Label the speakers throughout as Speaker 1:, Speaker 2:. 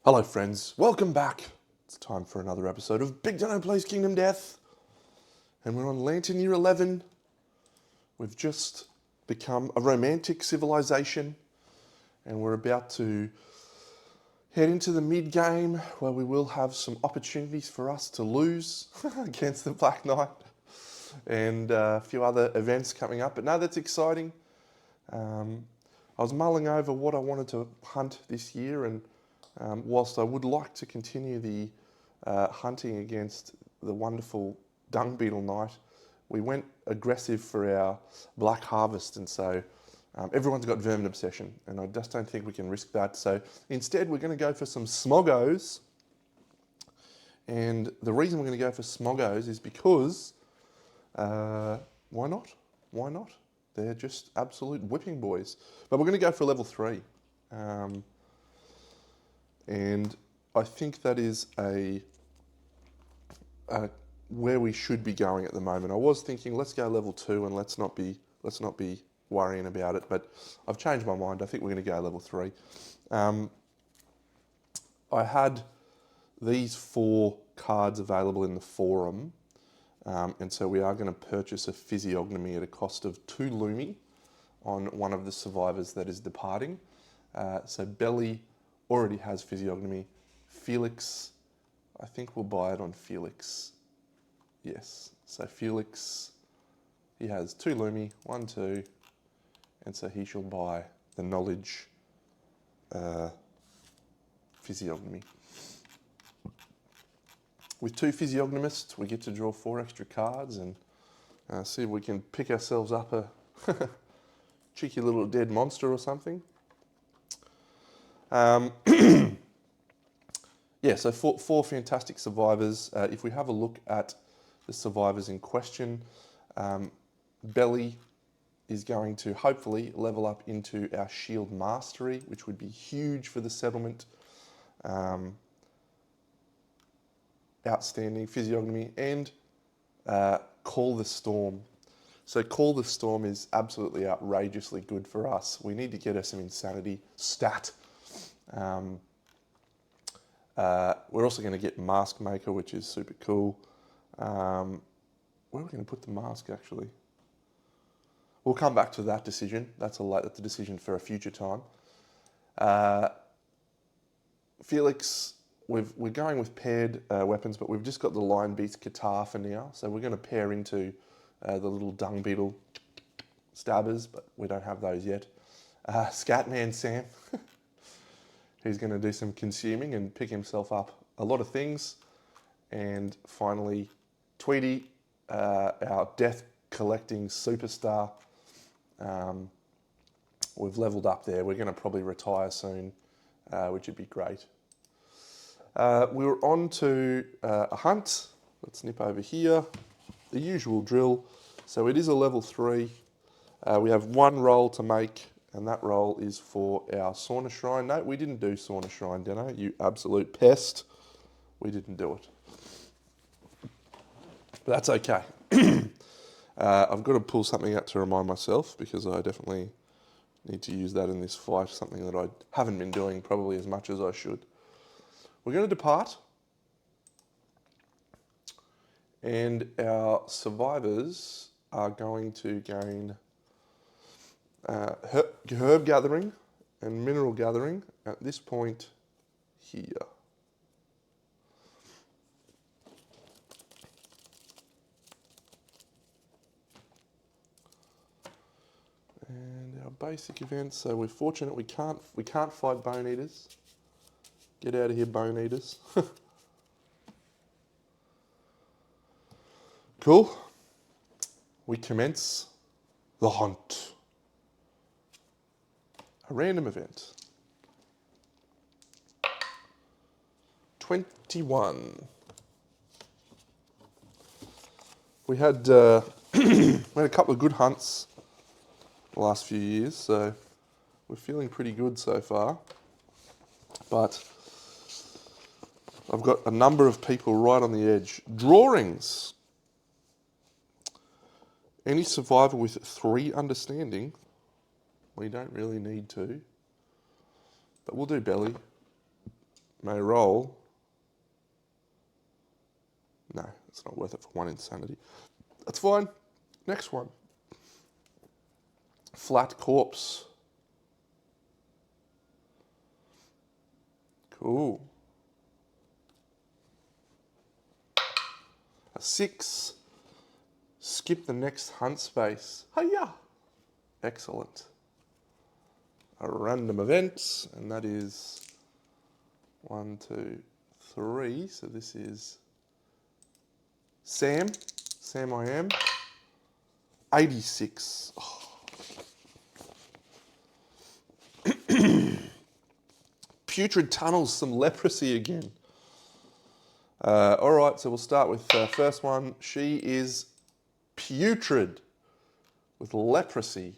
Speaker 1: Hello friends, welcome back. It's time for another episode of Big Dino Plays Kingdom Death. And we're on Lantern Year 11. We've just become a romantic civilization. And we're about to head into the mid-game where we will have some opportunities for us to lose against the Black Knight. And a few other events coming up. But no, that's exciting. I was mulling over what I wanted to hunt this year, and whilst I would like to continue the hunting against the wonderful dung beetle knight, we went aggressive for our black harvest, and so everyone's got vermin obsession, and I just don't think we can risk that. So instead, we're going to go for some smoggos, and the reason we're going to go for smoggos is because why not? Why not? They're just absolute whipping boys. But we're going to go for level 3. And I think that is where we should be going at the moment. I was thinking, let's go level 2 and let's not be worrying about it. But I've changed my mind. I think we're going to go level 3. I had these 4 cards available in the forum. And so we are going to purchase a physiognomy at a cost of 2 Lumi on one of the survivors that is departing. So Belly already has physiognomy. Felix, I think we'll buy it on Felix. Yes, so Felix, he has 2 Lumi, 1, 2, and so he shall buy the knowledge physiognomy. With 2 physiognomists, we get to draw 4 extra cards and see if we can pick ourselves up a cheeky little dead monster or something. Yeah, so 4 fantastic survivors. If we have a look at the survivors in question, Belly is going to hopefully level up into our Shield Mastery, which would be huge for the settlement. Outstanding physiognomy, and Call the Storm. So Call the Storm is absolutely outrageously good for us. We need to get us some insanity stat. We're also going to get Mask Maker, which is super cool. Where are we going to put the mask, actually? We'll come back to that decision. That's a decision for a future time. Felix, we're going with paired weapons, but we've just got the Lion Beast Guitar for now. So we're going to pair into the little dung beetle stabbers, but we don't have those yet. Scatman Sam, he's going to do some consuming and pick himself up a lot of things. And finally, Tweety, our death collecting superstar. We've leveled up there. We're going to probably retire soon, which would be great. We're on to a hunt. Let's nip over here. The usual drill. So it is a level 3. We have 1 roll to make, and that roll is for our Sauna Shrine. No, we didn't do Sauna Shrine, Dino. You absolute pest. We didn't do it. But that's okay. I've got to pull something out to remind myself, because I definitely need to use that in this fight, something that I haven't been doing probably as much as I should. We're going to depart, and our survivors are going to gain herb gathering and mineral gathering at this point here. And our basic events, so we're fortunate we can't fight Bone Eaters. Get out of here, Bone Eaters. Cool. We commence the hunt. A random event. 21. We had we had a couple of good hunts the last few years, so we're feeling pretty good so far. But I've got a number of people right on the edge. Drawings. Any survivor with 3 understanding, we don't really need to, but we'll do Belly. may roll. No, it's not worth it for 1 insanity. That's fine. Next one. Flat corpse. Cool. A 6. Skip the next hunt space. Hiya! Excellent. A random event, and that is 1, 2, 3. So this is Sam. Sam I am. 86. Oh. Putrid tunnels, some leprosy again. All right, so we'll start with the first one. She is putrid with leprosy.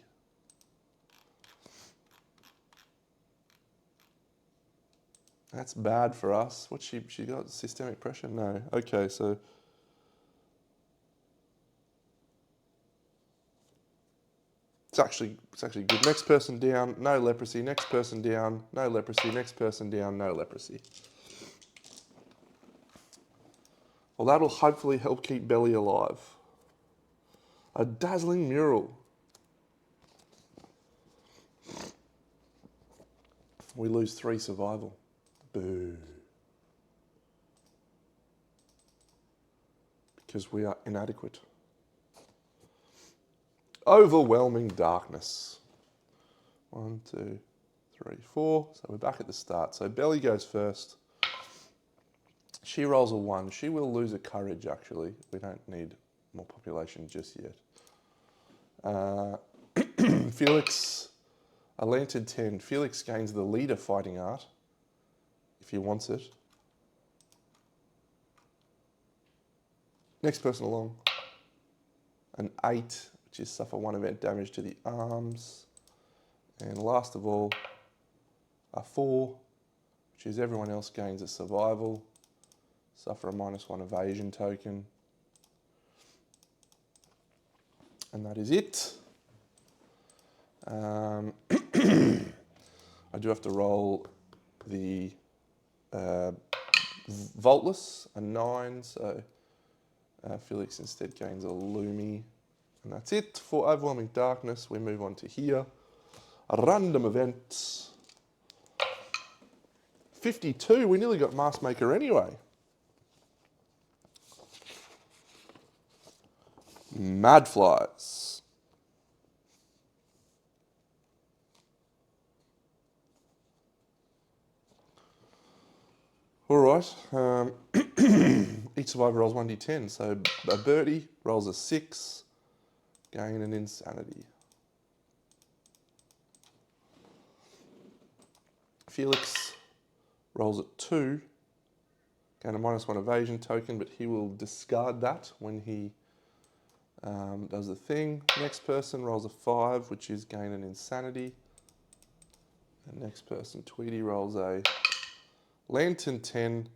Speaker 1: That's bad for us. What's she got? Systemic pressure? No. Okay, so it's actually good. Next person down, no leprosy. Next person down, no leprosy. Next person down, no leprosy. Well, that'll hopefully help keep Belly alive. A dazzling mural. We lose 3 survival. Boo. Because we are inadequate. Overwhelming darkness. 1, 2, 3, 4. So we're back at the start. So Belly goes first. She rolls a 1. She will lose a courage, actually. We don't need more population just yet. Felix, a lantern 10. Felix gains the leader fighting art, if he wants it. Next person along. An 8, which is suffer 1 event damage to the arms. And last of all, a 4, which is everyone else gains a survival. Suffer a -1 evasion token. And that is it. I do have to roll the Vaultless, a 9, so Felix instead gains a Lumi. And that's it for Overwhelming Darkness. We move on to here. A random event. 52, we nearly got Mask Maker anyway. Mad Flies. All right. Each survivor rolls 1d10. So a birdie rolls a 6, gain an insanity. Felix rolls a 2, gain a -1 evasion token, but he will discard that when he does the thing. Next person rolls a 5, which is gain an insanity. And next person, Tweety, rolls a Lantern 10,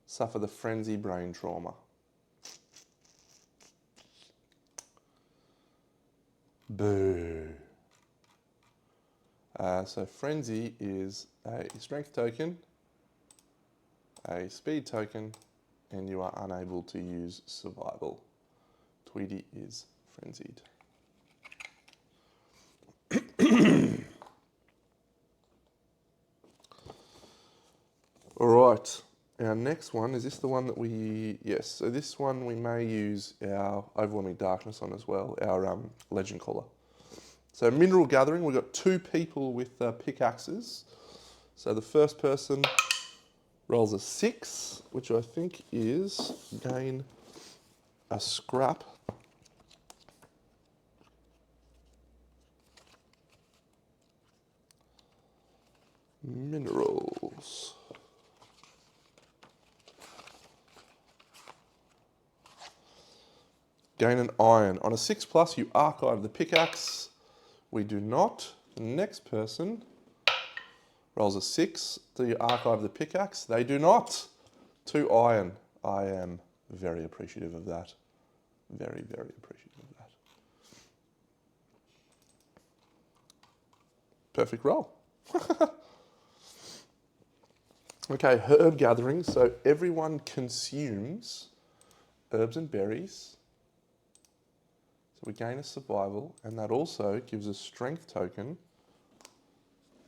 Speaker 1: suffer the frenzy brain trauma. Boo. So frenzy is a strength token, a speed token, and you are unable to use survival. Tweety is frenzied. All right, our next one, is this the one that we, yes, so this one we may use our Overwhelming Darkness on as well, our Legend Caller. So Mineral Gathering, we've got 2 people with pickaxes. So the first person rolls a 6, which I think is gain a scrap. Minerals. Gain an iron. On a 6+, you archive the pickaxe. We do not. The next person rolls a 6. Do you archive the pickaxe? They do not. 2 iron. I am very appreciative of that. Very, very appreciative of that. Perfect roll. Okay, herb gathering. So everyone consumes herbs and berries. So we gain a survival, and that also gives a strength token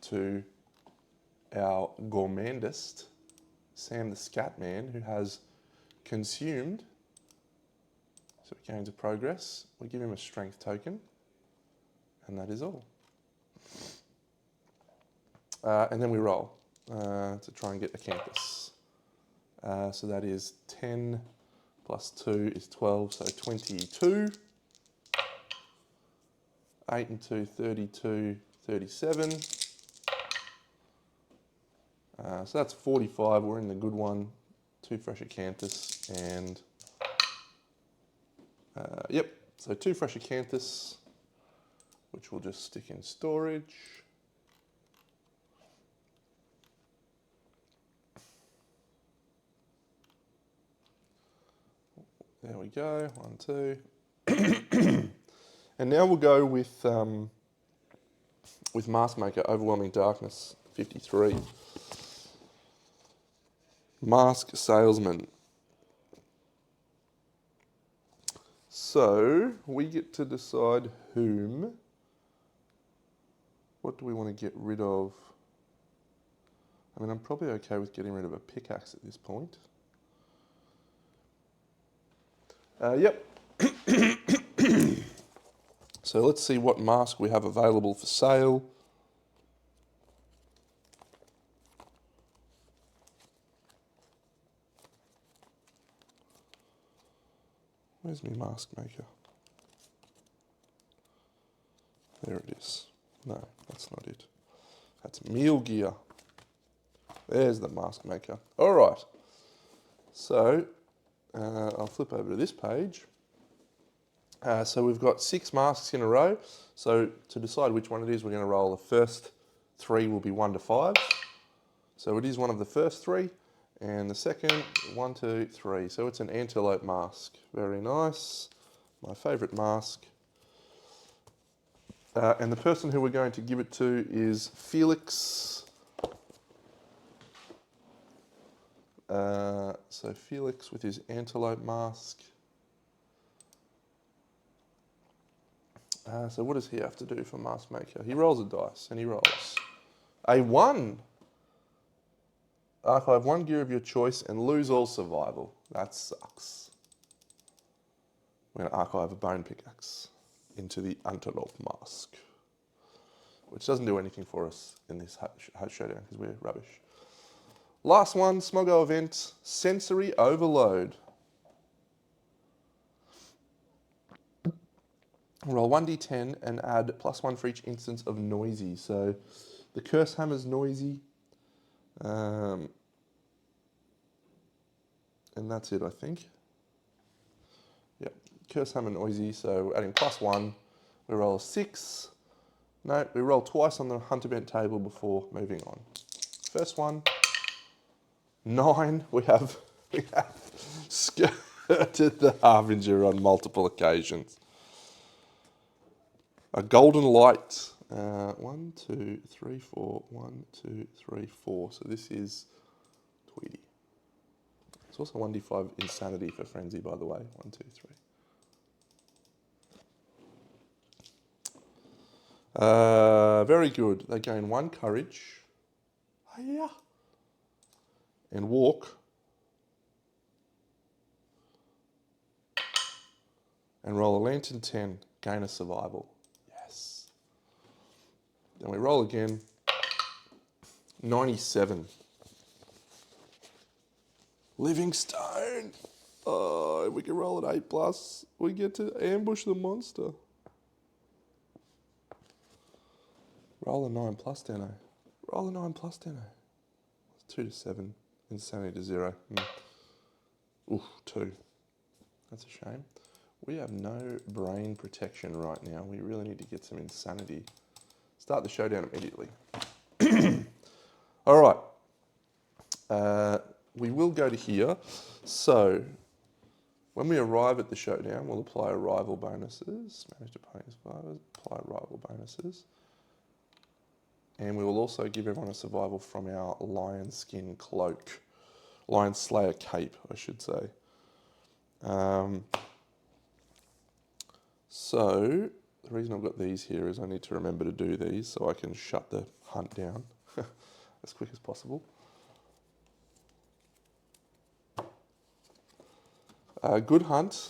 Speaker 1: to our gourmandist, Sam the Scat Man, who has consumed. So he gains a progress. We give him a strength token, and that is all. And then we roll to try and get acanthus. So that is 10 plus 2 is 12, so 22. 8 and 2, 32, 37. So that's 45. We're in the good one. 2 fresh acanthus and yep. So 2 fresh acanthus, which we'll just stick in storage. There we go. 1, 2. And now we'll go with Mask Maker, Overwhelming Darkness, 53. Mask Salesman. So we get to decide whom. What do we want to get rid of? I mean, I'm probably okay with getting rid of a pickaxe at this point. Yep. So let's see what mask we have available for sale. Where's my Mask Maker? There it is. No, that's not it. That's Meal Gear. There's the Mask Maker. All right. So I'll flip over to this page. So we've got 6 masks in a row. So to decide which one it is, we're going to roll. The first 3 will be 1 to 5. So it is one of the first 3. And the second, 1, 2, 3. So it's an antelope mask. Very nice. My favourite mask. And the person who we're going to give it to is Felix. So Felix with his antelope mask. So what does he have to do for Mask Maker? He rolls a dice, and he rolls a 1. Archive 1 gear of your choice and lose all survival. That sucks. We're going to archive a bone pickaxe into the antelope mask, which doesn't do anything for us in this showdown because we're rubbish. Last one, Smoggo event, sensory overload. Roll 1d10 and add +1 for each instance of noisy. So the curse hammer's noisy. And that's it, I think. Yep, curse hammer noisy, so we're adding +1. We roll a 6. No, we roll twice on the hunt event table before moving on. First one, 9. We have skirted the Harbinger on multiple occasions. A golden light. 1, 2, 3, 4. 1, 2, 3, 4. So this is Tweedy. It's also 1d5 insanity for Frenzy, by the way. 1, 2, 3. Very good. They gain 1 courage. Hiya. And walk. And roll a lantern 10. Gain a survival. Yes. Then we roll again. 97. Living stone. Oh, we can roll at 8+. We get to ambush the monster. Roll a 9+, Dano. Roll a 9+, Dano. 2 to 7. Insanity to 0. Oof, 2. That's a shame. We have no brain protection right now. We really need to get some insanity. Start the showdown immediately. All right. We will go to here. So when we arrive at the showdown, we'll apply arrival bonuses. Manage to punish survivors. Apply arrival bonuses. And we will also give everyone a survival from our lion skin cloak. Lion Slayer cape, I should say. So, the reason I've got these here is I need to remember to do these so I can shut the hunt down as quick as possible. Good hunt,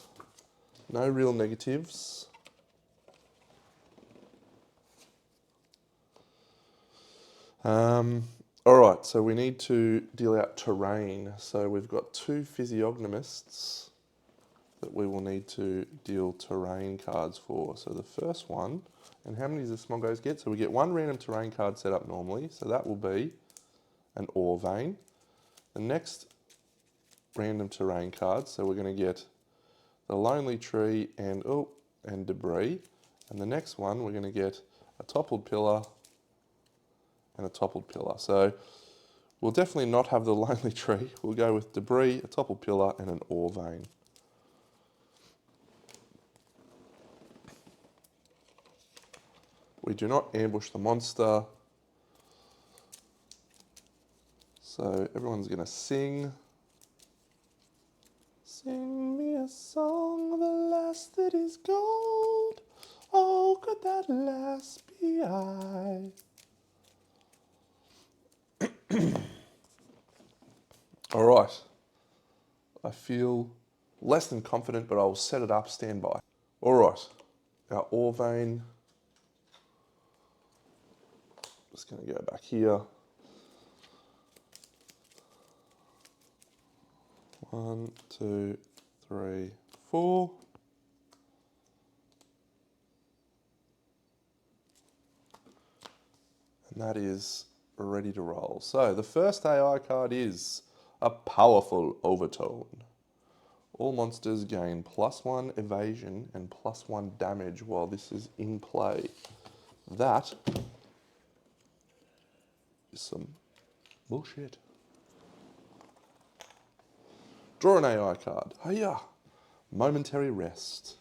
Speaker 1: no real negatives. Alright, so we need to deal out terrain. So we've got 2 physiognomists that we will need to deal terrain cards for. So the first one, and how many does the Smoggos get? So we get 1 random terrain card set up normally, so that will be an ore vein. The next random terrain card, so we're going to get the lonely tree and debris. And the next one, we're going to get a toppled pillar and a toppled pillar. So we'll definitely not have the lonely tree. We'll go with debris, a toppled pillar, and an ore vein. We do not ambush the monster. So everyone's going to sing. Sing me a song, the last that is gold. Oh, could that last be I? All right. I feel less than confident, but I'll set it up, stand by. All right. Our ore vein. Just going to go back here. 1, 2, 3, 4. And that is ready to roll. So the first AI card is a powerful overtone. All monsters gain +1 evasion and +1 damage while this is in play. That is some bullshit. Draw an AI card. Hiya! Momentary rest.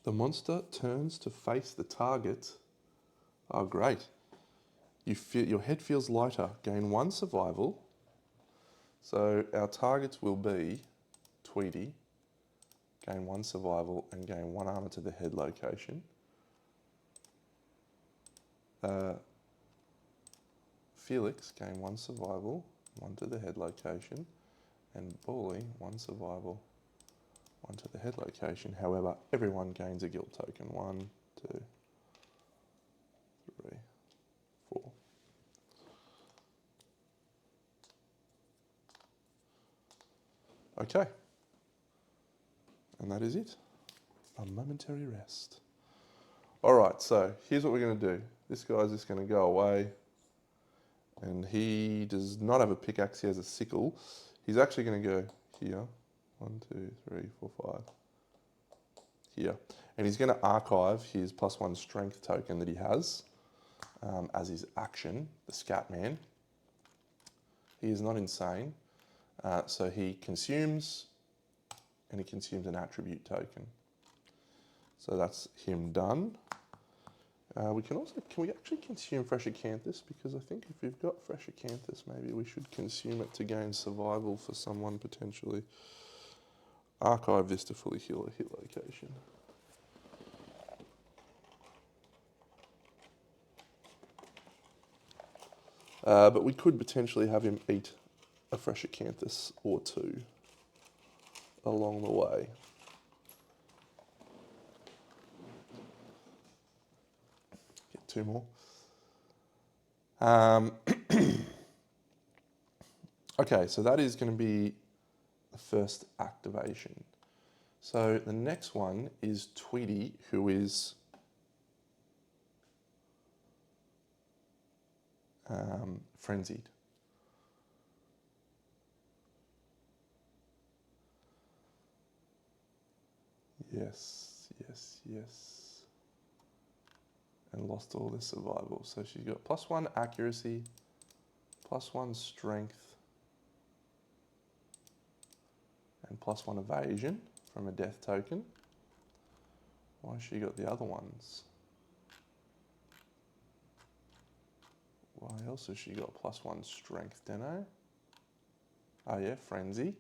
Speaker 1: The monster turns to face the target. Oh, great. You feel, your head feels lighter. Gain 1 survival. So our targets will be Tweety. Gain 1 survival and gain 1 armor to the head location. Felix, gain 1 survival, 1 to the head location. And Bawley, 1 survival, 1 to the head location. However, everyone gains a guilt token. 1, 2, 3, 4. Okay. And that is it. A momentary rest. All right, so here's what we're going to do. This guy's just going to go away. And he does not have a pickaxe, he has a sickle. He's actually going to go here. 1, 2, 3, 4, 5. Here. And he's going to archive his +1 strength token that he has as his action, the Scat Man. He is not insane. So he consumes, and he consumes an attribute token. So that's him done. We can we actually consume fresh acanthus? Because I think if we've got fresh acanthus, maybe we should consume it to gain survival for someone potentially. Archive this to fully heal a hit location. But we could potentially have him eat a fresh acanthus or 2 along the way. Get 2 more. Okay, so that is going to be the first activation. So the next one is Tweety, who is frenzied. Yes, yes, yes. And lost all this survival. So she's got +1 accuracy, +1 strength, and +1 evasion from a death token. Why has she got the other ones? Why else has she got +1 strength, Deno? Oh yeah, frenzy.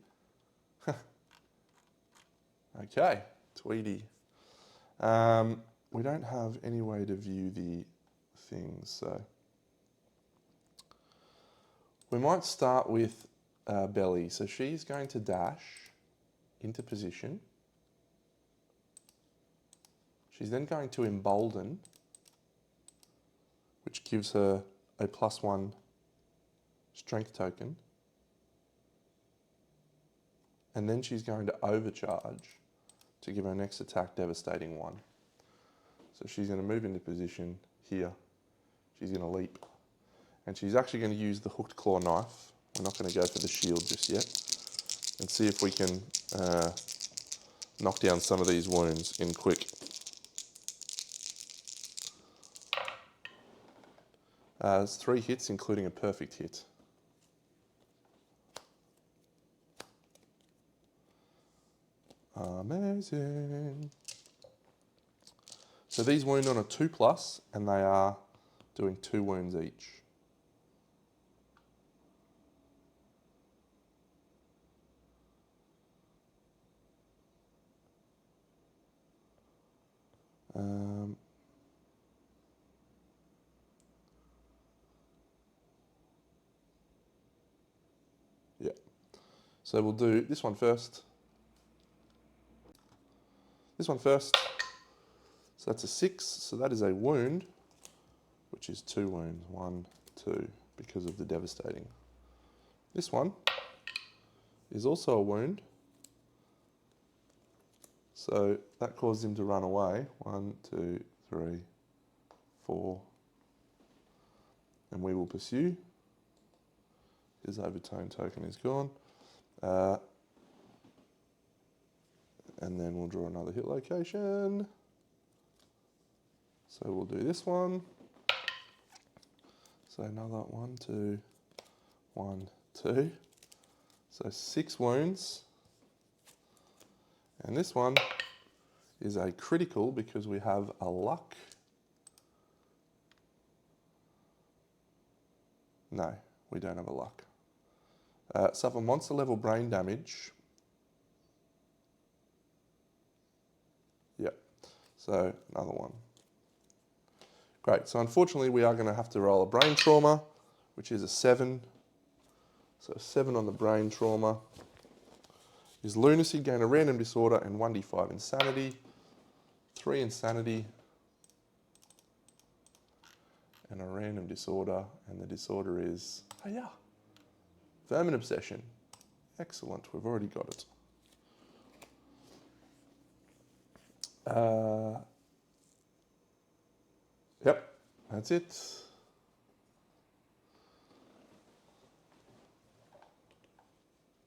Speaker 1: Okay, Tweety. We don't have any way to view the things, so we might start with Belly. So she's going to dash into position. She's then going to embolden, which gives her a +1 strength token. And then she's going to overcharge to give her next attack devastating 1. So she's going to move into position here. She's going to leap. And she's actually going to use the hooked claw knife. We're not going to go for the shield just yet. And see if we can knock down some of these wounds in quick. It's 3 hits, including a perfect hit. Amazing. So these wound on a 2+, and they are doing 2 wounds each. Yeah. So we'll do this one first. This one first. So that's a 6. So that is a wound, which is 2 wounds. 1, 2, because of the devastating. This one is also a wound. So that caused him to run away. 1, 2, 3, 4. And we will pursue. His overtone token is gone. And then we'll draw another hit location. So we'll do this one. So another 1, 2, 1, 2. So 6 wounds. And this one is a critical because we have a luck. No, we don't have a luck. Suffer monster level brain damage. Yep. So another one. Great. So unfortunately, we are going to have to roll a brain trauma, which is a 7. So 7 on the brain trauma. Is lunacy, gain a random disorder, and 1d5 insanity. 3 insanity. And a random disorder. And the disorder is, oh yeah, vermin obsession. Excellent. We've already got it. Yep, that's it.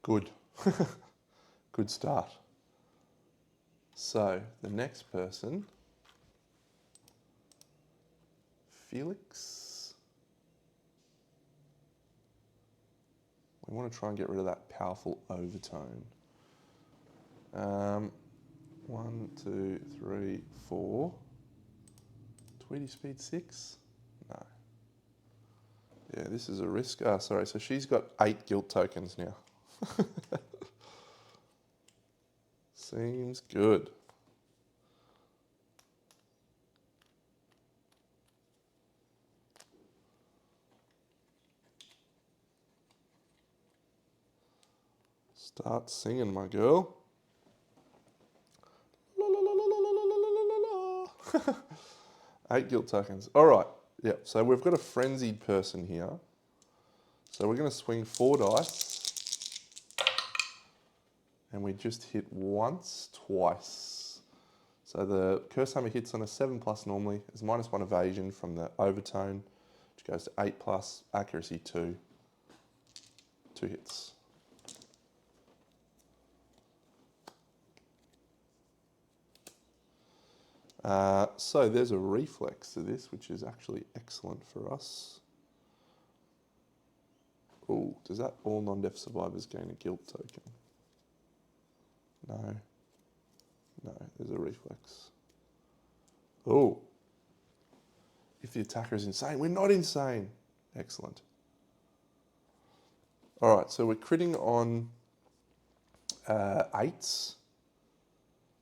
Speaker 1: Good. Good start. So the next person, Felix. We want to try and get rid of that powerful overtone. 1, 2, 3, 4. Tweety speed 6? No. Yeah, this is a risk. Ah, sorry, so she's got 8 guilt tokens now. Seems good. Start singing, my girl. La, la, la, la, la, la, la, la, la, la. 8 guilt tokens. All right. Yeah. So we've got a frenzied person here. So we're going to swing 4 dice, and we just hit once, twice. So the curse hammer hits on a 7+ normally. There's -1 evasion from the overtone, which goes to 8+, accuracy 2. 2 hits. So there's a reflex to this, which is actually excellent for us. Oh, does that all non-deaf survivors gain a guilt token? No. No, there's a reflex. Oh. If the attacker is insane. We're not insane. Excellent. All right, so we're critting on 8s,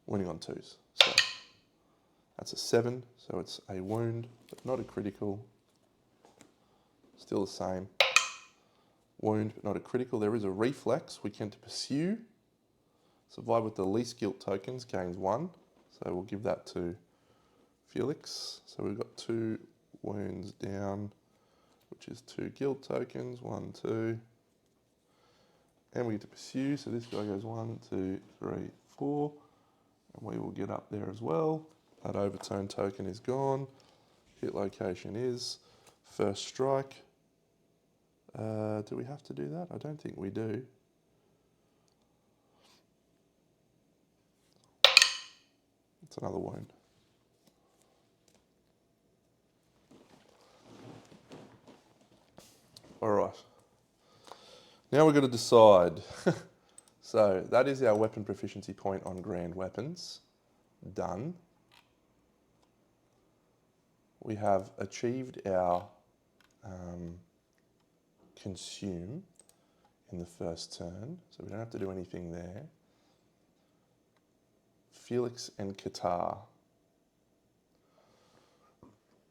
Speaker 1: winning on 2s. So that's a 7, so it's a wound, but not a critical. Still the same. Wound, but not a critical. There is a reflex. We can to pursue. Survive with the least guilt tokens, gains 1. So we'll give that to Felix. So we've got 2 wounds down, which is 2 guilt tokens, 1, 2. And we get to pursue, so this guy goes 1, 2, 3, 4. And we will get up there as well. That overtone token is gone. Hit location is first strike. Do we have to do that? I don't think we do. It's another wound. All right. Now we've got to decide. So that is our weapon proficiency point on grand weapons. Done. We have achieved our consume in the first turn, so we don't have to do anything there. Felix and Qatar.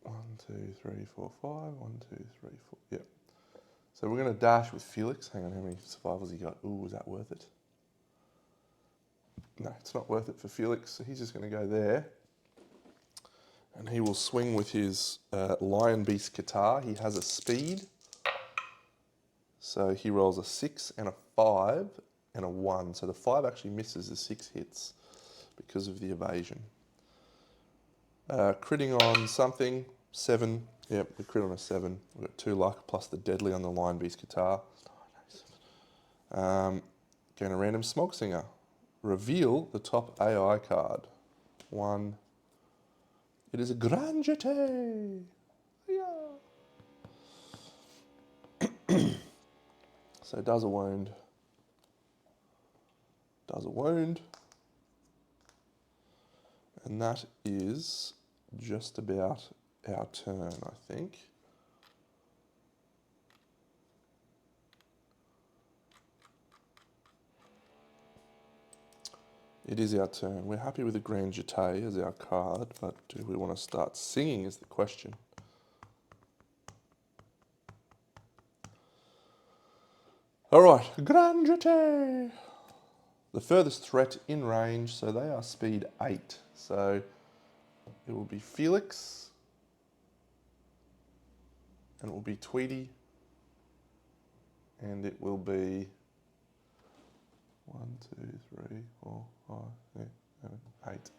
Speaker 1: 1, 2, 3, 4, 5. 1, 2, 3, 4. Yep. So we're going to dash with Felix. Hang on, how many survivals he got? Ooh, is that worth it? No, it's not worth it for Felix. So he's just going to go there. And he will swing with his Lion Beast Qatar. He has a speed. So he rolls a 6 and a 5 and a 1. So the 5 actually misses, the 6 hits because of the evasion. Critting on something, 7. Yep, we crit on a 7. We've got 2 luck plus the deadly on the Lion Beast Qatar. Going to random Smog Singer. Reveal the top AI card. 1. It is a Grand Jeté. Yeah. So it does a wound. Does a wound. And that is just about our turn, I think. It is our turn. We're happy with the Grand Jeté as our card, but do we want to start singing is the question. All right, Grand Jeté. The furthest threat in range, so they are speed 8. So it will be Felix, and it will be Tweety, and it will be 1, 2, 3, 4, 5, 6, 7, 8,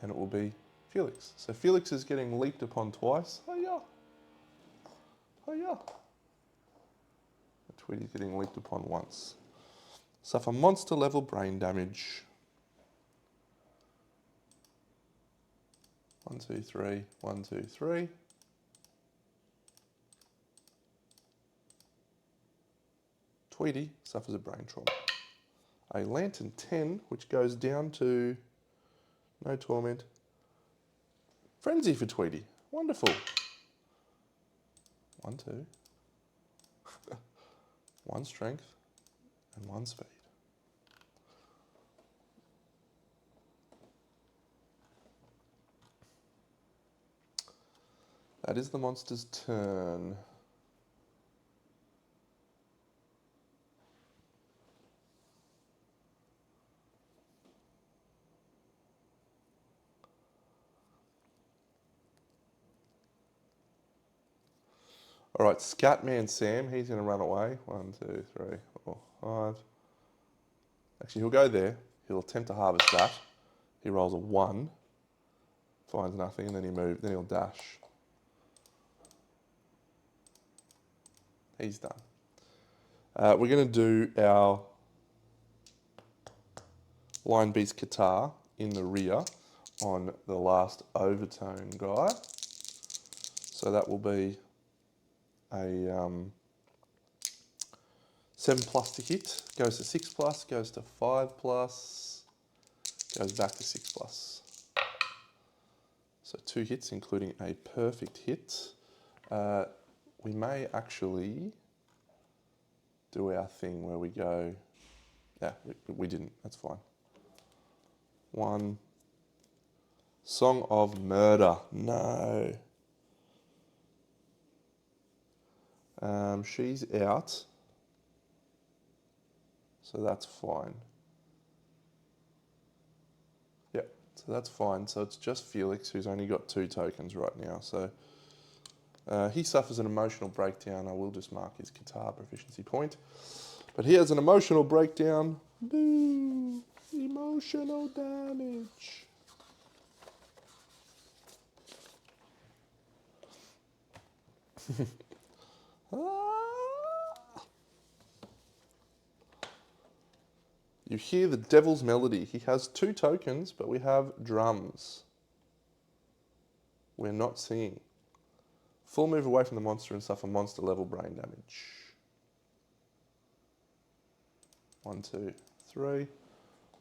Speaker 1: and it will be Felix. So Felix is getting leaped upon twice. Hiya! Hiya! Tweety's getting leaped upon once. Suffer monster level brain damage. 1, 2, 3, 1, 2, 3. Tweety suffers a brain trauma. A Lantern 10, which goes down to no torment. Frenzy for Tweety. Wonderful. 1, 2. 1 strength and 1 speed. That is the monster's turn. All right, Scatman Sam, he's going to run away. 1, 2, 3, 4, 5. Actually, he'll go there. He'll attempt to harvest that. He rolls a 1, finds nothing, and then he moves. Then he'll dash. He's done. We're going to do our Lion Beast Qatar in the rear on the last overtone guy. So that will be a 7 plus to hit, goes to 6 plus, goes to 5 plus, goes back to 6 plus. So 2 hits, including a perfect hit. We may actually do our thing where we go, yeah, we didn't, that's fine. 1, Song of Murder, no. She's out, so that's fine. Yep, so that's fine. So it's just Felix, who's only got 2 tokens right now. So he suffers an emotional breakdown. I will just mark his guitar proficiency point. But he has an emotional breakdown. Boo! Emotional damage. You hear the devil's melody. He has 2 tokens, but we have drums. We're not singing. Full move away from the monster and suffer monster level brain damage. 1, 2, 3.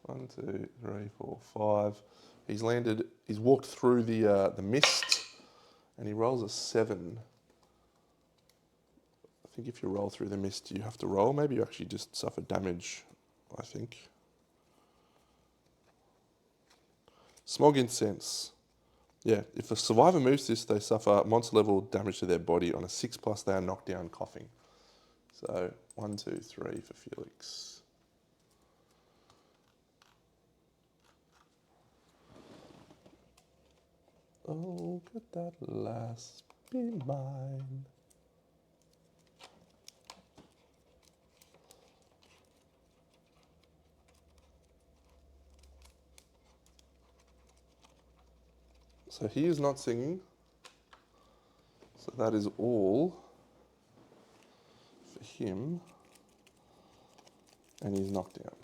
Speaker 1: 1, 2, 3, 4, 5. He's landed. He's walked through the mist, and he rolls a 7. I think if you roll through the mist, you have to roll. Maybe you actually just suffer damage, I think. Smog Incense. Yeah, if a survivor moves this, they suffer monster level damage to their body. On a 6+, they are knocked down coughing. So 1, 2, 3 for Felix. Oh, could that last be mine? So he is not singing. So that is all for him. And he's knocked down.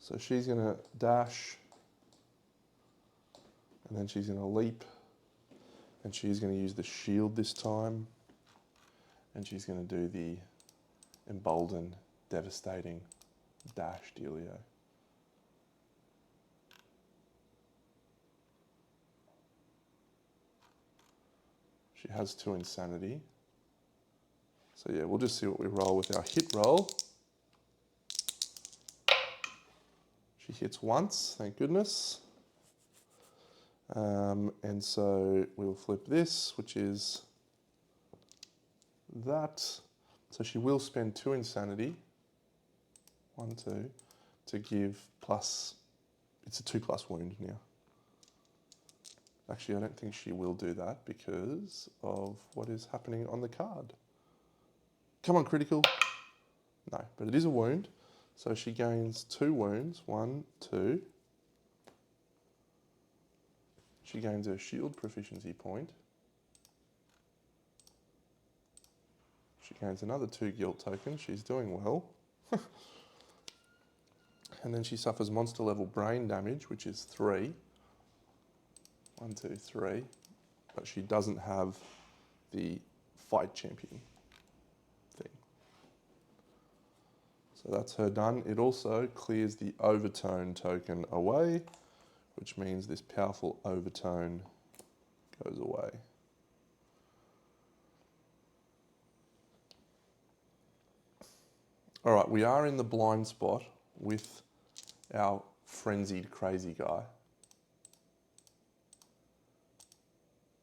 Speaker 1: So she's going to dash, and then she's going to leap, and she's going to use the shield this time, and she's going to do the emboldened, devastating dash dealio. She has 2 insanity. So yeah, we'll just see what we roll with our hit roll. She hits once, thank goodness. And so we'll flip this, which is that. So she will spend 2 insanity, 1, 2, to give plus, it's a 2+ wound now. Actually, I don't think she will do that because of what is happening on the card. Come on, critical. No, but it is a wound. So she gains 2 wounds, 1, 2. She gains her shield proficiency point. She gains another 2 guilt tokens. She's doing well. And then she suffers monster level brain damage, which is 3. 1, 2, 3. But she doesn't have the fight champion thing. So that's her done. It also clears the overtone token away, which means this powerful overtone goes away. All right, we are in the blind spot with our frenzied crazy guy,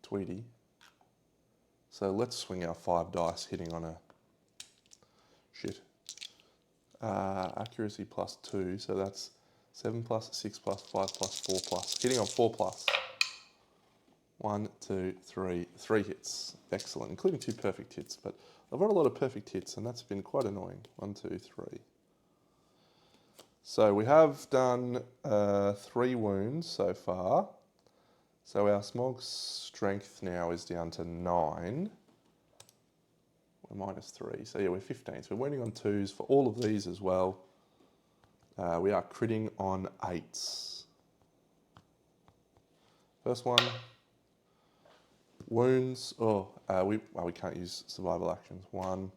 Speaker 1: Tweety. So let's swing our 5 dice hitting on a shit. Accuracy +2, so that's 7+, 6+, 5+, 4+. Hitting on 4+. 1, 2, 3, 3 hits. Excellent, including 2 perfect hits, but I've got a lot of perfect hits and that's been quite annoying. 1, 2, 3. So we have done 3 wounds so far. So our smog strength now is down to 9. We're -3, so yeah, we're 15. So we're wounding on 2s for all of these as well. We are critting on 8s. First one. Wounds. We can't use survival actions. 1.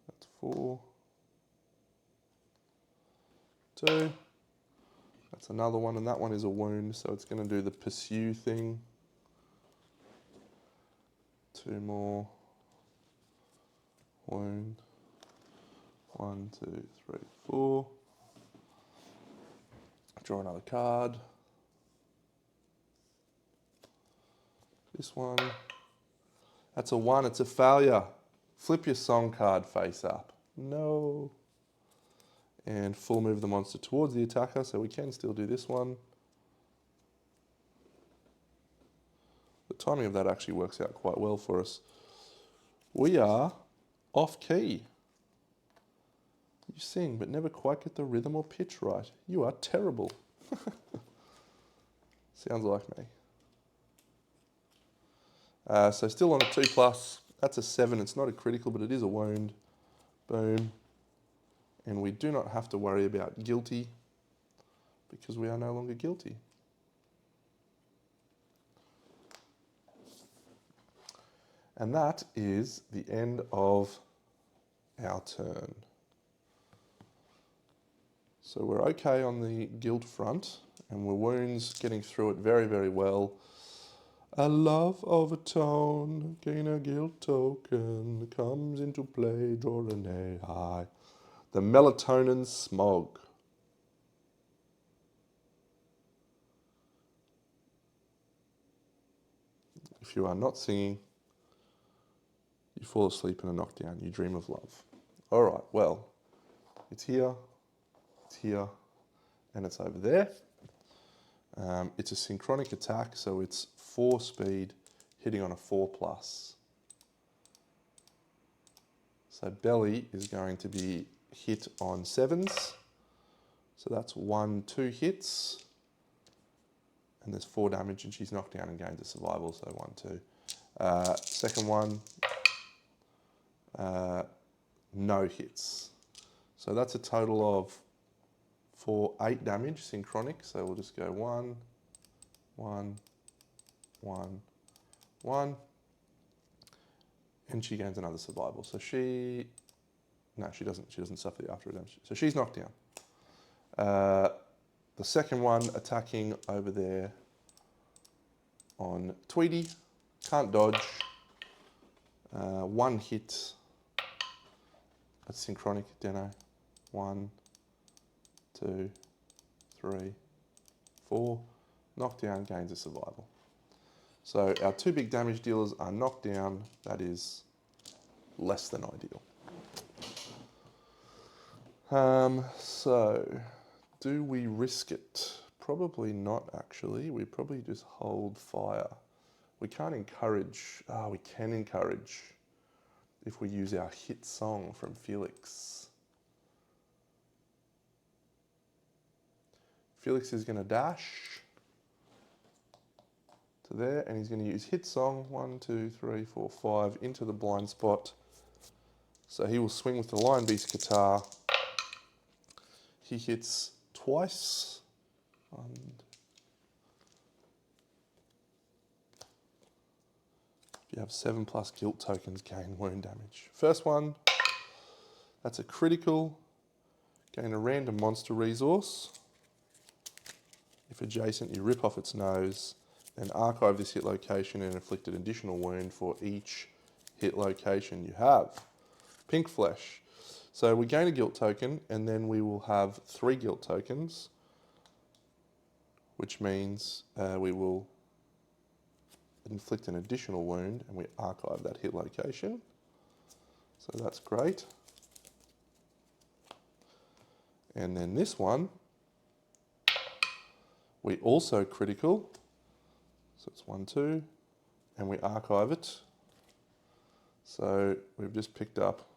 Speaker 1: That's 4. 2. That's another one, and that one is a wound, so it's going to do the pursue thing. 2 more. Wound. 1, 2, 3, 4. Draw another card. This one. That's a 1. It's a failure. Flip your song card face up. No. And full move the monster towards the attacker, so we can still do this one. The timing of that actually works out quite well for us. We are off key. You sing, but never quite get the rhythm or pitch right. You are terrible. Sounds like me. So still on a 2+. That's a 7. It's not a critical, but it is a wound. Boom. And we do not have to worry about guilty because we are no longer guilty. And that is the end of our turn. So we're okay on the guilt front, and we're wounds getting through it very, very well. A love of a tone, gain a guilt token, comes into play, draw an AI. The melatonin smog. If you are not singing, you fall asleep in a knockdown, you dream of love. All right, well, it's here, and it's over there. It's a synchronic attack, so it's 4 speed, hitting on a 4+. So belly is going to be hit on 7s. So that's 1, 2 hits. And there's 4 damage, and she's knocked down and gains a survival, so 1, 2. Second one, no hits. So that's a total of 8 damage, synchronic. So we'll just go 1, 1, 1, 1. And she gains another survival. So she doesn't suffer the after damage. So she's knocked down. The second one attacking over there on Tweety. Can't dodge. 1 hit. That's synchronic, Deno. 1, 2, 3, 4. Knockdown, gains a survival. So our 2 big damage dealers are knocked down. That is less than ideal. So do we risk it? Probably not, actually. We probably just hold fire. We can't encourage. We can encourage if we use our hit song from Felix. Felix is going to dash to there, and he's going to use hit song 1, 2, 3, 4, 5 into the blind spot. So he will swing with the Lion Beast guitar. He hits twice. If you have 7+ guilt tokens, gain wound damage. First one, that's a critical. Gain a random monster resource. If adjacent, you rip off its nose, then archive this hit location and inflict an additional wound for each hit location you have. Pink flesh. So we gain a guilt token, and then we will have 3 guilt tokens, which means we will inflict an additional wound, and we archive that hit location. So that's great. And then this one, we also critical. So it's 1, 2, and we archive it. So we've just picked up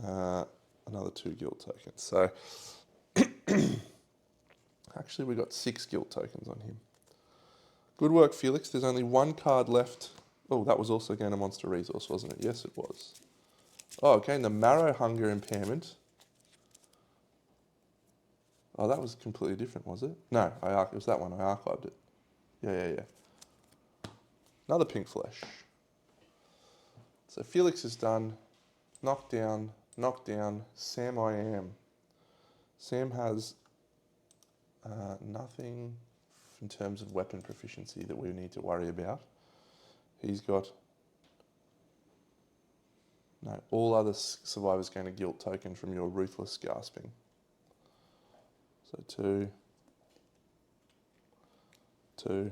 Speaker 1: another 2 guilt tokens. So actually we got 6 guilt tokens on him. Good work, Felix. There's only 1 card left. Oh, that was also again a monster resource, wasn't it? Yes, it was. Oh, okay, the Marrow Hunger impairment. Oh, that was completely different, was it? No, it was that one. I archived it. Yeah. Another pink flesh. So Felix is done. Knock down. Sam I am. Sam has nothing in terms of weapon proficiency that we need to worry about. He's got no. All other survivors gain a guilt token from your ruthless gasping. So 2.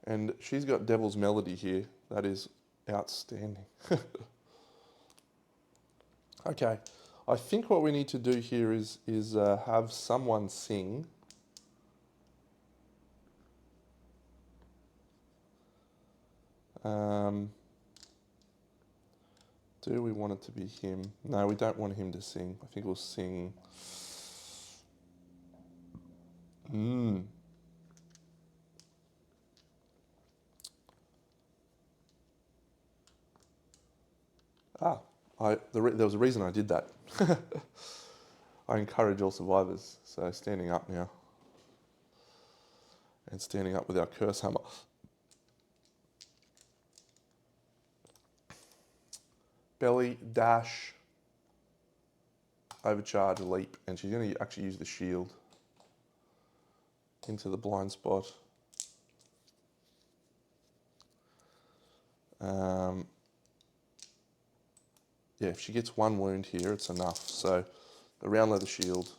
Speaker 1: And she's got Devil's Melody here. That is outstanding. Okay, I think what we need to do here is have someone sing. Do we want it to be him? No, we don't want him to sing. I think we'll sing. There was a reason I did that. I encourage all survivors, so standing up now. And standing up with our curse hammer. Belly, dash, overcharge, leap, and she's going to actually use the shield into the blind spot. Yeah, if she gets 1 wound here, it's enough. So the round leather shield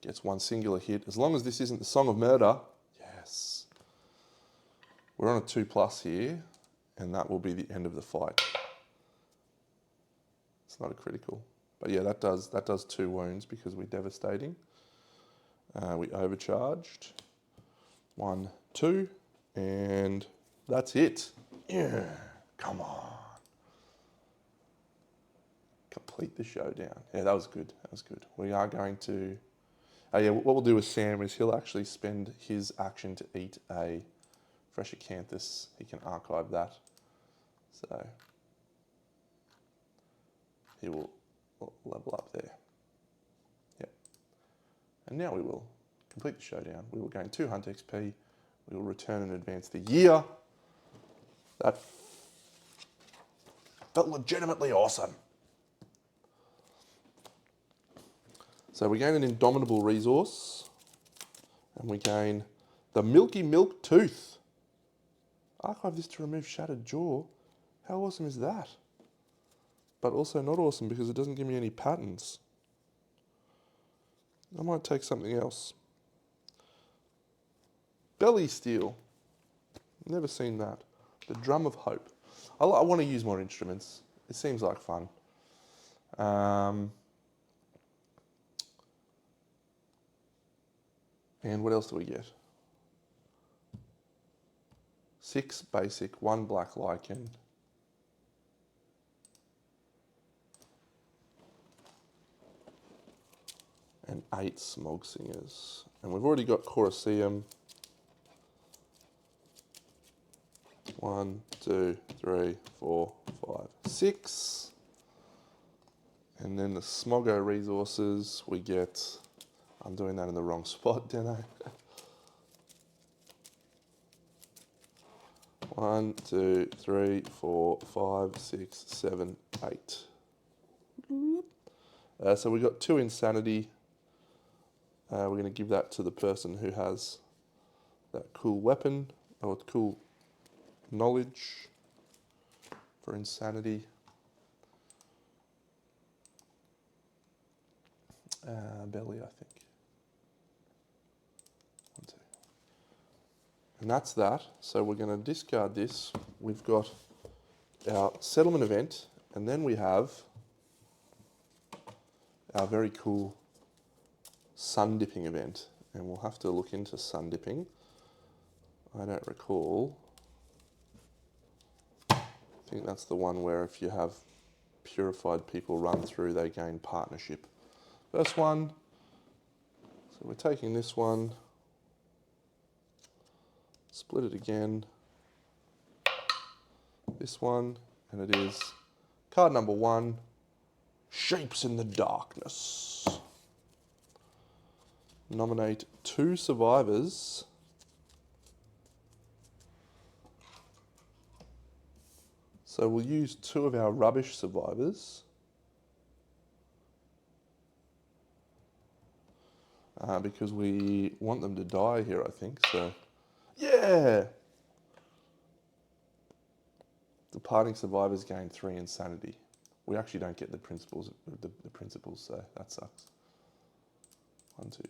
Speaker 1: gets 1 singular hit. As long as this isn't the Song of Murder, yes. We're on a 2+ here, and that will be the end of the fight. It's not a critical. But yeah, that does 2 wounds because we're devastating. We overcharged. 1, 2, and that's it. Yeah, come on. Complete the showdown. Yeah, that was good. We are going to... Oh yeah, what we'll do with Sam is he'll actually spend his action to eat a fresh acanthus. He can archive that. So he will level up there. Yep. And now we will complete the showdown. We will gain 2 hunt XP. We will return and advance the year. That felt legitimately awesome. So we gain an indomitable resource, and we gain the Milky Milk Tooth. Archive this to remove Shattered Jaw. How awesome is that? But also not awesome because it doesn't give me any patterns. I might take something else. Belly Steel. Never seen that. The Drum of Hope. I want to use more instruments. It seems like fun. And what else do we get? 6 basic, 1 black lichen. And 8 smog singers. And we've already got Colosseum. 1, 2, 3, 4, 5, 6. And then the Smoggo resources, we get... I'm doing that in the wrong spot, don't I? 1, 2, 3, 4, 5, 6, 7, 8. So we got 2 insanity. We're going to give that to the person who has that cool weapon, or cool knowledge for insanity. Belly, I think. 1, 2. And that's that. So we're going to discard this. We've got our settlement event, and then we have our very cool sun dipping event. And we'll have to look into sun dipping. I don't recall. I think that's the one where if you have purified people run through, they gain partnership. First one, so we're taking this one, split it again, this one, and it is card number 1, Shapes in the Darkness. nominate 2 survivors. So we'll use 2 of our rubbish survivors. Because we want them to die here, I think. So, yeah! Departing survivors gain 3 insanity. We actually don't get the principles, so that sucks. 1, 2,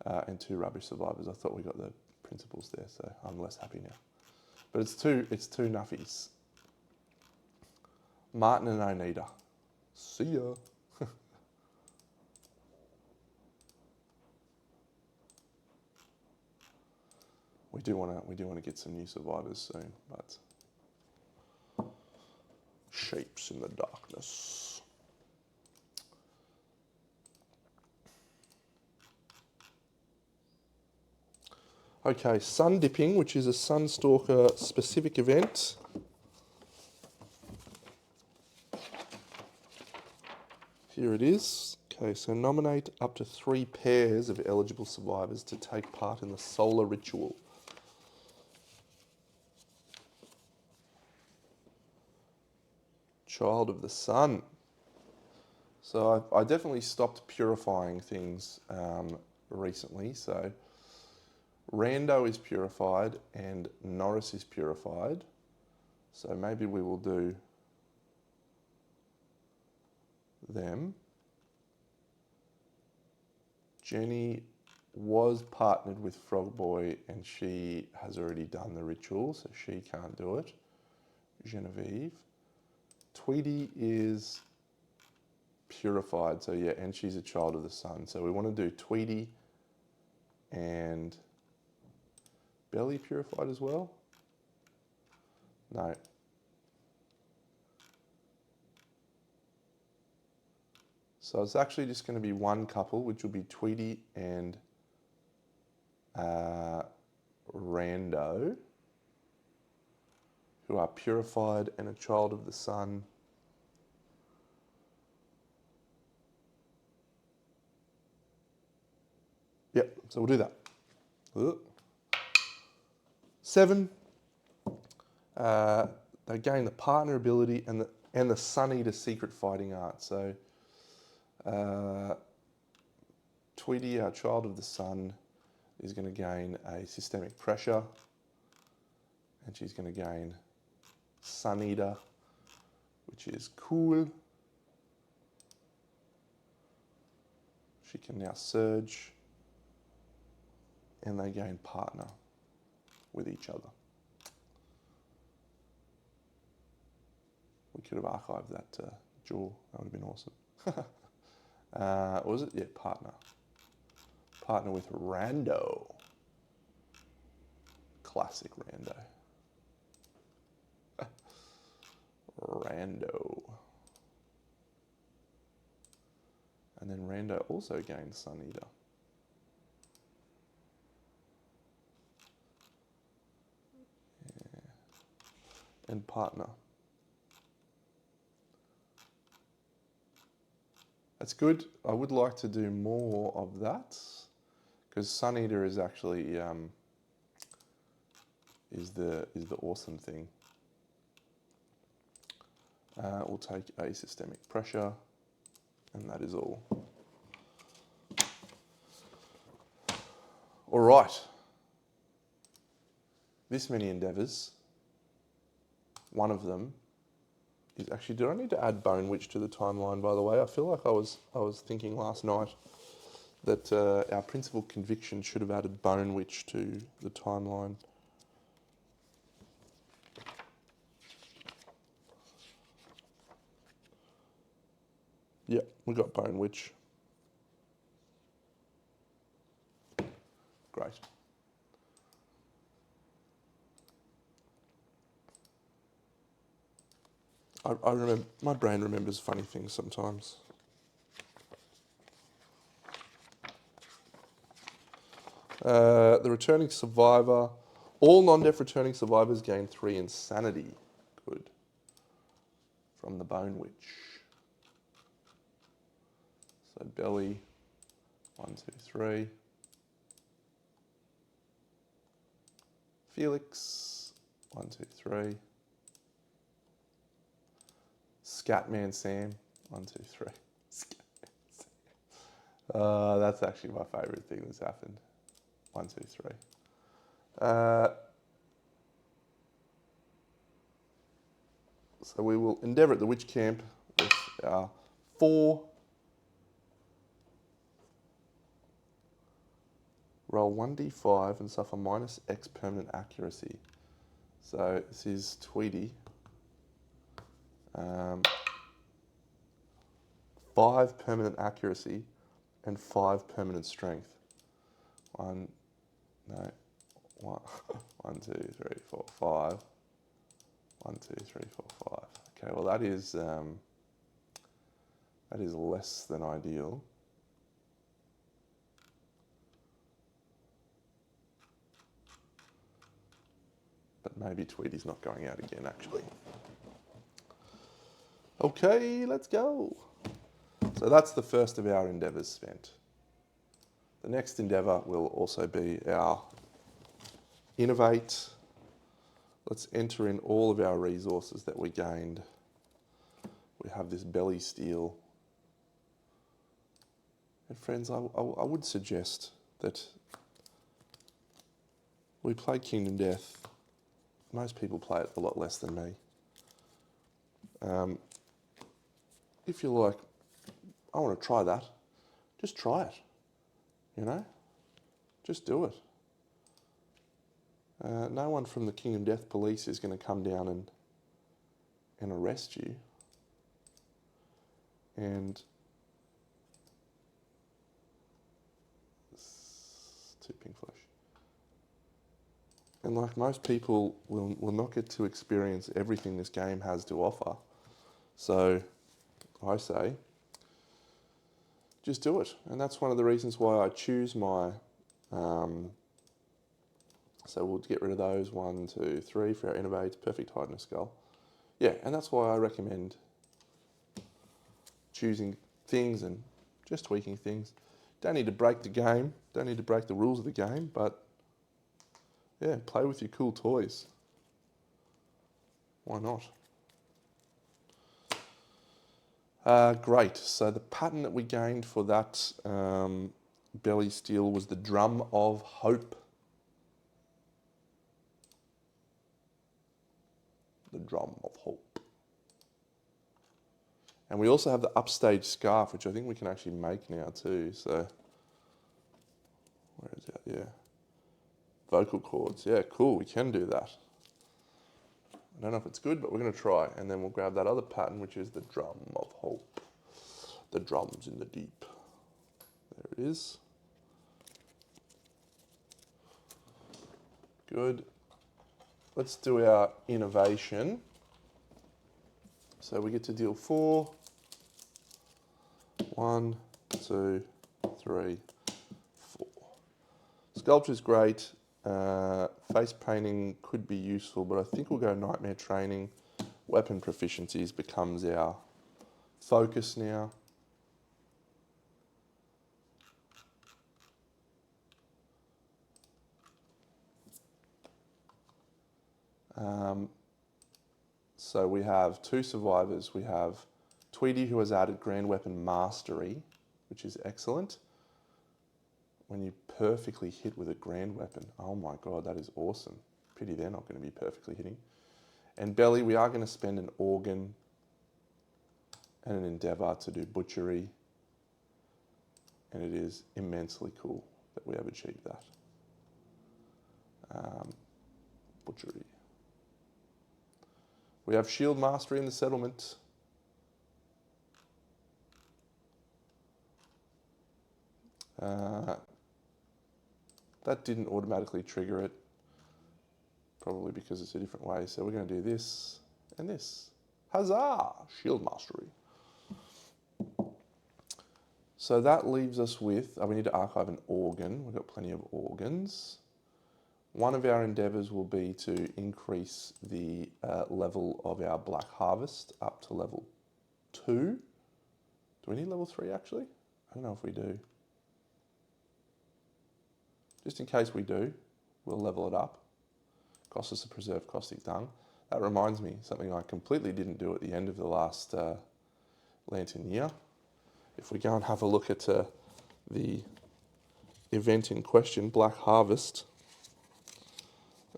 Speaker 1: 3. And 2 rubbish survivors. I thought we got the principles there, so I'm less happy now. But it's two nuffies. Martin and Onita. See ya. We do want to get some new survivors soon, but shapes in the darkness. Okay, sun dipping, which is a Sunstalker specific event. Here it is. Okay, so nominate up to 3 pairs of eligible survivors to take part in the solar ritual. Child of the Sun. So I definitely stopped purifying things recently. So Rando is purified and Norris is purified. So maybe we will do them. Jenny was partnered with Frogboy and she has already done the ritual, so she can't do it. Genevieve. Tweety is purified, so yeah, and she's a child of the sun. So we want to do Tweety and Belly purified as well? No. So it's actually just going to be one couple, which will be Tweety and Rando, who are purified and a child of the sun. Yep, so we'll do that. 7. They gain the partner ability and the Sun Eater secret fighting art. So Tweety, our child of the sun, is going to gain a systemic pressure, and she's going to gain Sun Eater, which is cool. She can now surge, and they gain partner with each other. We could have archived that jewel. That would have been awesome. What was it? Yeah, partner. Partner with Rando. Classic Rando. Rando. And then Rando also gains Sun Eater. Yeah. And partner. That's good. I would like to do more of that, because Sun Eater is actually is the awesome thing. We'll take a systemic pressure, and that is all. All right. This many endeavours. One of them is actually. Did I need to add Bone Witch to the timeline? By the way, I feel like I was thinking last night that our principal conviction should have added Bone Witch to the timeline. Yep, we got Bone Witch. Great. I remember, my brain remembers funny things sometimes. The returning survivor. All non-death returning survivors gain 3 insanity. Good. From the Bone Witch. So Belly, 1, 2, 3. Felix, 1, 2, 3. Scatman Sam, 1, 2, 3. That's actually my favourite thing that's happened. 1, 2, 3. So we will endeavour at the witch camp with our 4. Roll 1d5 and suffer minus X permanent accuracy. So this is Tweety. 5 permanent accuracy and 5 permanent strength. 1, 2, 3, 4, 5. 1, 2, 3, 4, 5. Okay, well that is less than ideal. But maybe Tweety's not going out again, actually. Okay, let's go. So that's the first of our endeavours spent. The next endeavour will also be our innovate. Let's enter in all of our resources that we gained. We have this belly steel. And friends, I would suggest that we play Kingdom Death. Most people play it a lot less than me. If you're like, I want to try that, just try it, you know? Just do it. No one from the Kingdom Death police is going to come down and arrest you. And it's too pink flesh. And like most people will not get to experience everything this game has to offer. So I say, just do it. And that's one of the reasons why I choose my, so we'll get rid of those, 1, 2, 3 for our innovate, perfect height and a skull. Yeah, and that's why I recommend choosing things and just tweaking things. Don't need to break the game, don't need to break the rules of the game, but yeah, play with your cool toys. Why not? Great, so the pattern that we gained for that belly steel was the Drum of Hope. The Drum of Hope. And we also have the upstage scarf, which I think we can actually make now too, so. Where is that? Yeah. Vocal cords, yeah, cool, we can do that. I don't know if it's good, but we're going to try. And then we'll grab that other pattern, which is the Drum of Hope. The drums in the deep. There it is. Good. Let's do our innovation. So we get to deal 4. 1, 2, 3, 4. Sculpture's great. Face painting could be useful, but I think we'll go nightmare training. Weapon proficiencies becomes our focus now. So we have 2 survivors. We have Tweety, who has added Grand Weapon Mastery, which is excellent. When you perfectly hit with a Grand Weapon, oh my god, that is awesome. Pity they're not going to be perfectly hitting. And Belly, we are going to spend an organ and an endeavour to do butchery. And it is immensely cool that we have achieved that. Butchery. We have Shield Mastery in the settlement. That didn't automatically trigger it, probably because it's a different way. So we're going to do this and this. Huzzah! Shield Mastery. So that leaves us with, we need to archive an organ. We've got plenty of organs. One of our endeavours will be to increase the level of our Black Harvest up to level 2. Do we need level 3 actually? I don't know if we do. just in case we do, we'll level it up. Costs us a preserved caustic dung. That reminds me, something I completely didn't do at the end of the last lantern year. If we go and have a look at the event in question, Black Harvest,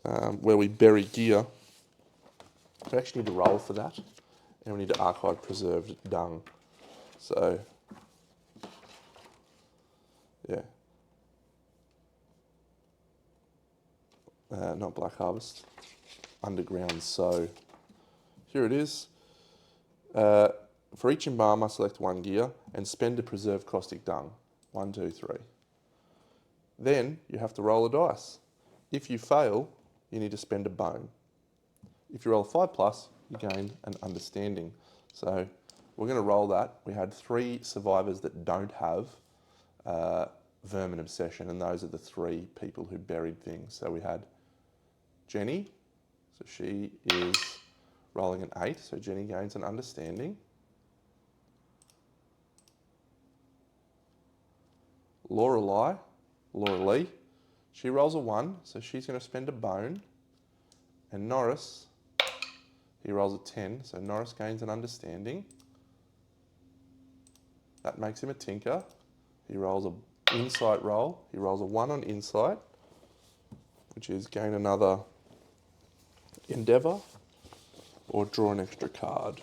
Speaker 1: where we bury gear, we actually need to roll for that, and we need to archive preserved dung. So, yeah. Not Black Harvest, Underground. So, here it is. For each embalmer, select one gear and spend a preserved caustic dung. 1, 2, 3. Then you have to roll a dice. If you fail, you need to spend a bone. If you roll a 5+, you gain an understanding. So we're going to roll that. We had 3 survivors that don't have vermin obsession, and those are the 3 people who buried things. So we had Jenny, so she is rolling an 8, so Jenny gains an understanding. Laura Lee, she rolls a 1, so she's going to spend a bone. And Norris, he rolls a 10, so Norris gains an understanding. That makes him a tinker. He rolls an insight roll. He rolls a 1 on insight, which is gain another endeavour or draw an extra card.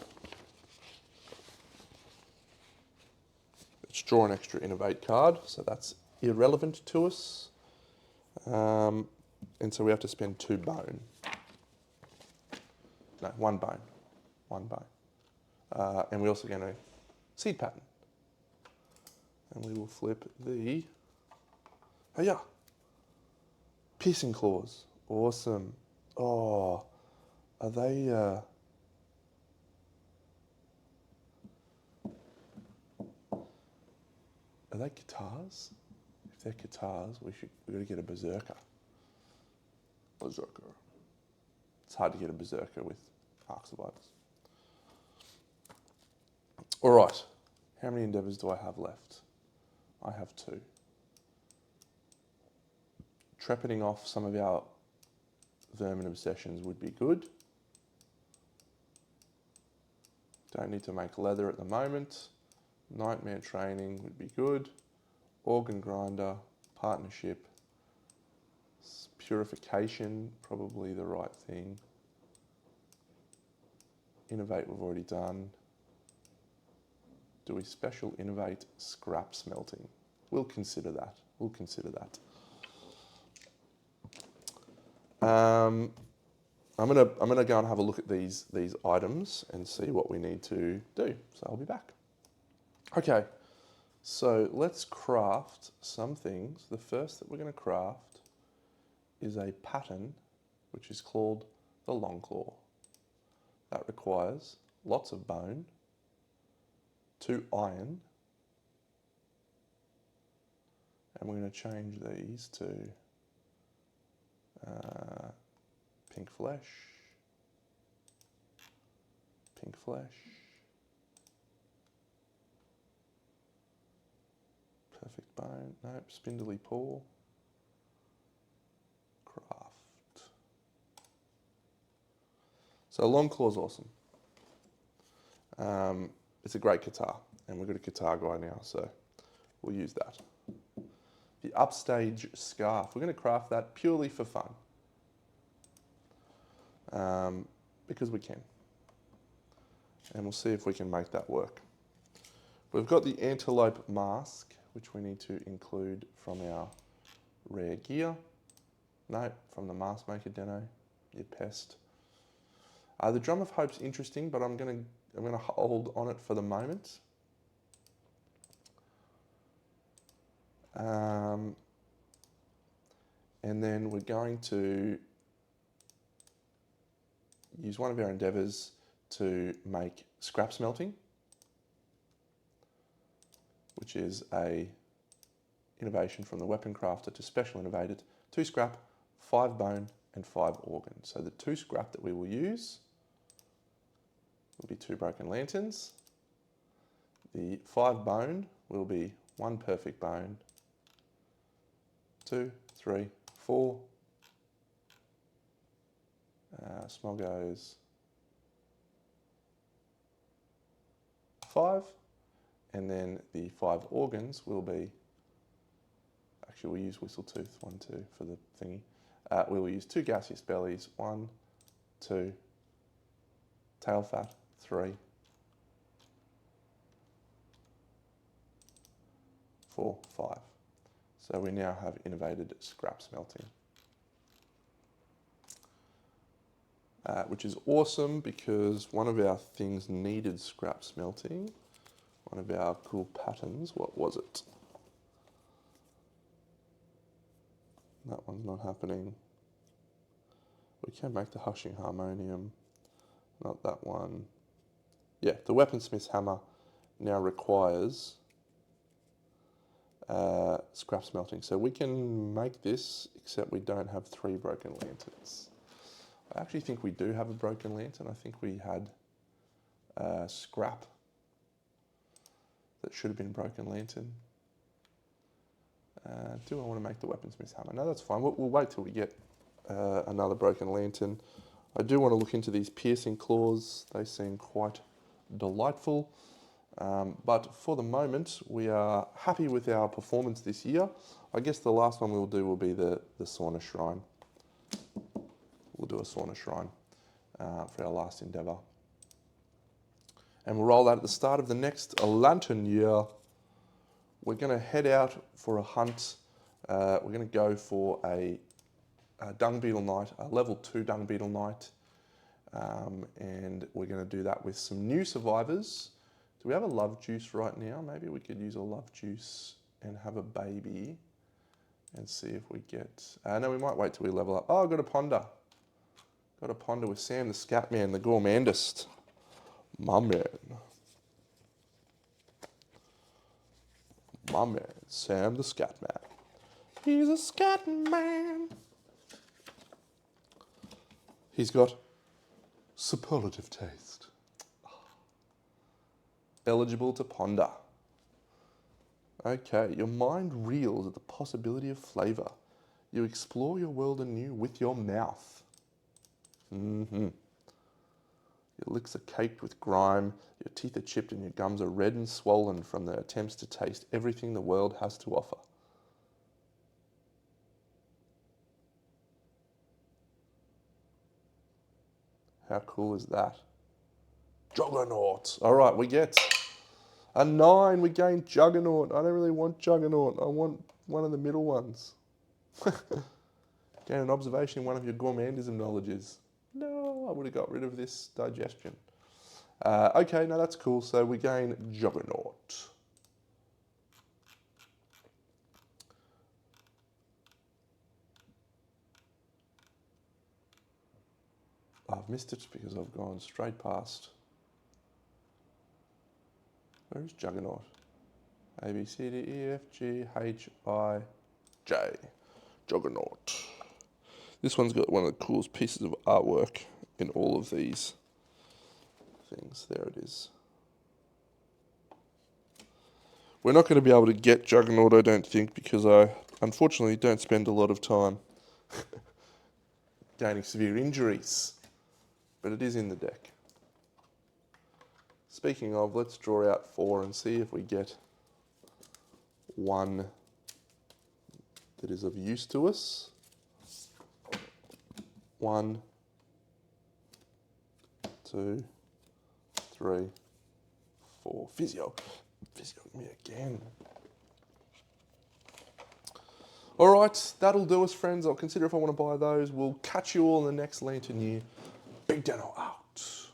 Speaker 1: Let's draw an extra innovate card, so that's irrelevant to us. And so we have to spend 2 bone. No, 1 bone. 1 bone. And we also get a seed pattern. And we will flip the, oh yeah, piercing claws. Awesome. Oh, are they, are they guitars? If they're guitars, we've got to get a berserker. Berserker. It's hard to get a berserker with Ark Survivors. All right, how many endeavours do I have left? I have 2. Trepiding off some of our vermin obsessions would be good. Don't need to make leather at the moment. Nightmare training would be good. Organ grinder, partnership, purification, probably the right thing. Innovate we've already done. Do we special innovate scrap smelting? We'll consider that. We'll consider that. I'm gonna go and have a look at these items and see what we need to do. So I'll be back. Okay, so let's craft some things. The first that we're going to craft is a pattern which is called the long claw. That requires lots of bone, 2 iron, and we're going to change these to pink flesh, perfect bone, nope, spindly paw, craft. So long claw's awesome. It's a great guitar, and we've got a guitar guy now, so we'll use that. The upstage scarf, we're going to craft that purely for fun, because we can. And we'll see if we can make that work. We've got the antelope mask, which we need to include from our rare gear. No, from the mask maker demo, you pest. The drum of hope's interesting, but I'm gonna hold on it for the moment. And then we're going to use one of our endeavours to make scrap smelting, which is a innovation from the weapon crafter to special innovate it. 2 scrap, 5 bone, and 5 organ. So the 2 scrap that we will use will be 2 broken lanterns. The 5 bone will be 1 perfect bone, 2 3, 4. Small goes 5. And then the 5 organs will be, actually we'll use whistle tooth, 1, 2 for the thingy. We will use 2 gaseous bellies, 1, 2, tail fat, 3, 4, 5. So we now have innovated scrap smelting. Which is awesome because one of our things needed scrap smelting. One of our cool patterns, what was it? That one's not happening. We can make the hushing harmonium, not that one. Yeah, the weaponsmith's hammer now requires scrap smelting. So we can make this, except we don't have 3 broken lanterns. I actually think we do have a broken lantern. I think we had scrap that should have been broken lantern. Do I want to make the weaponsmith's hammer? No, that's fine. We'll wait till we get another broken lantern. I do want to look into these piercing claws. They seem quite delightful. But for the moment, we are happy with our performance this year. I guess the last one we'll do will be the sauna shrine. We'll do a sauna shrine for our last endeavour. And we'll roll that at the start of the next lantern year. We're going to head out for a hunt. We're going to go for a dung beetle night, a level 2 dung beetle night. And we're going to do that with some new survivors. Do we have a love juice right now? Maybe we could use a love juice and have a baby and see if we get... no, we might wait till we level up. Oh, I've got a ponder. Got a ponder with Sam the Scatman, the gourmandist. My man. My man, Sam the Scatman. He's a Scatman. He's got superlative taste. Eligible to ponder. Okay, your mind reels at the possibility of flavour. You explore your world anew with your mouth. Your lips are caked with grime, your teeth are chipped and your gums are red and swollen from the attempts to taste everything the world has to offer. How cool is that? Juggernaut. All right, we get a 9. We gain Juggernaut. I don't really want Juggernaut. I want one of the middle ones. Gain an observation in one of your gourmandism knowledges. No, I would have got rid of this digestion. Okay, no, that's cool. So we gain Juggernaut. I've missed it because I've gone straight past. Where is Juggernaut? A, B, C, D, E, F, G, H, I, J. Juggernaut. This one's got one of the coolest pieces of artwork in all of these things. There it is. We're not going to be able to get Juggernaut, I don't think, because I unfortunately don't spend a lot of time gaining severe injuries. But it is in the deck. Speaking of, let's draw out 4 and see if we get one that is of use to us. 1, 2, 3, 4. Physio. Physio me again. All right, that'll do us, friends. I'll consider if I want to buy those. We'll catch you all in the next lantern year. Big Dano out.